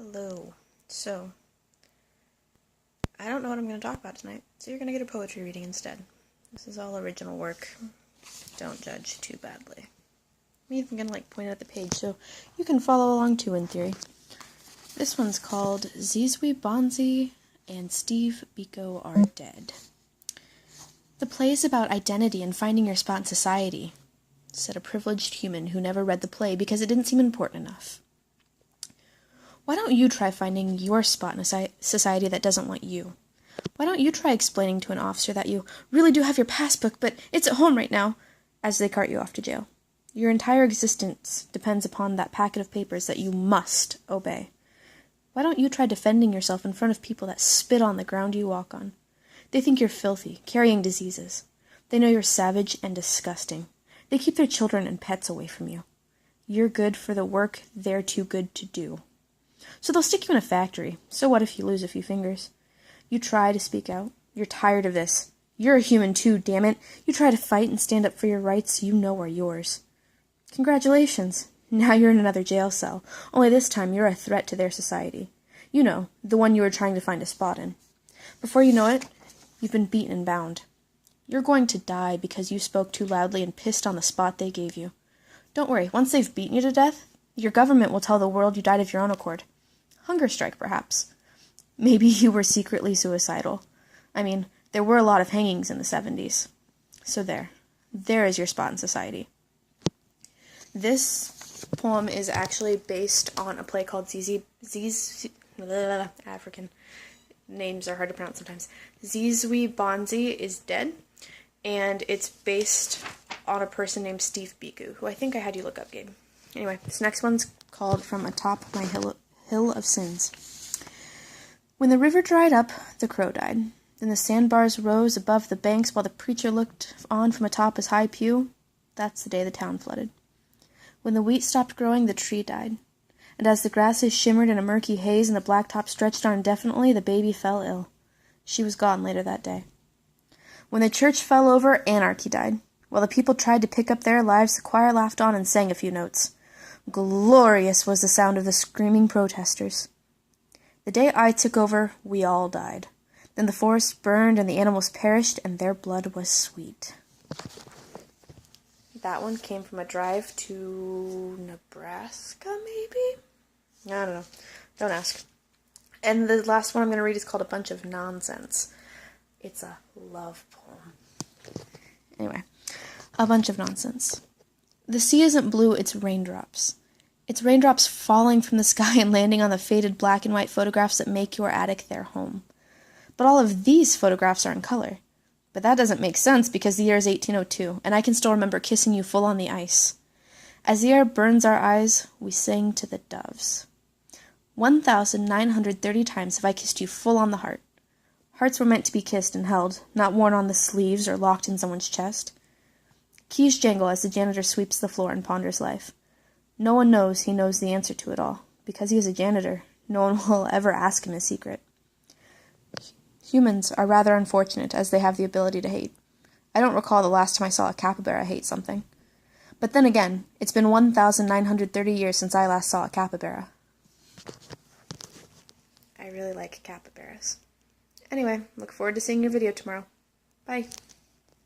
Hello. So, I don't know what I'm going to talk about tonight, so you're going to get a poetry reading instead. This is all original work. Don't judge too badly. I'm even going to point at the page so you can follow along too in theory. This one's called We Bonzi and Steve Biko Are Dead. The play is about identity and finding your spot in society, said a privileged human who never read the play because it didn't seem important enough. Why don't you try finding your spot in a society that doesn't want you? Why don't you try explaining to an officer that you really do have your passbook, but it's at home right now, as they cart you off to jail? Your entire existence depends upon that packet of papers that you must obey. Why don't you try defending yourself in front of people that spit on the ground you walk on? They think you're filthy, carrying diseases. They know you're savage and disgusting. They keep their children and pets away from you. You're good for the work they're too good to do. So they'll stick you in a factory. So what if you lose a few fingers? You try to speak out. You're tired of this. You're a human too, damn it. You try to fight and stand up for your rights you know are yours. Congratulations. Now you're in another jail cell. Only this time you're a threat to their society. You know, the one you were trying to find a spot in. Before you know it, you've been beaten and bound. You're going to die because you spoke too loudly and pissed on the spot they gave you. Don't worry, once they've beaten you to death, your government will tell the world you died of your own accord. Hunger strike, perhaps. Maybe you were secretly suicidal. I mean, there were a lot of hangings in the 70s. So there. There is your spot in society. This poem is actually based on a play called African names are hard to pronounce sometimes. We Bonzi is Dead, and it's based on a person named Steve Biko, who I think I had you look up, Gabe. Anyway, this next one's called From Atop My Hill of Sins. When the river dried up, the crow died. Then the sandbars rose above the banks while the preacher looked on from atop his high pew. That's the day the town flooded. When the wheat stopped growing, the tree died. And as the grasses shimmered in a murky haze and the blacktop stretched on indefinitely, the baby fell ill. She was gone later that day. When the church fell over, anarchy died. While the people tried to pick up their lives, the choir laughed on and sang a few notes. Glorious was the sound of the screaming protesters. The day I took over, we all died. Then the forest burned and the animals perished, and their blood was sweet. That one came from a drive to Nebraska, maybe? I don't know. Don't ask. And the last one I'm going to read is called A Bunch of Nonsense. It's a love poem. Anyway, A Bunch of Nonsense. The sea isn't blue, it's raindrops. It's raindrops falling from the sky and landing on the faded black and white photographs that make your attic their home. But all of these photographs are in color. But that doesn't make sense because the year is 1802, and I can still remember kissing you full on the ice. As the air burns our eyes, we sing to the doves. 1,930 times have I kissed you full on the heart. Hearts were meant to be kissed and held, not worn on the sleeves or locked in someone's chest. Keys jangle as the janitor sweeps the floor and ponders life. No one knows he knows the answer to it all. Because he is a janitor, no one will ever ask him his secret. Humans are rather unfortunate as they have the ability to hate. I don't recall the last time I saw a capybara hate something. But then again, it's been 1,930 years since I last saw a capybara. I really like capybaras. Anyway, look forward to seeing your video tomorrow. Bye.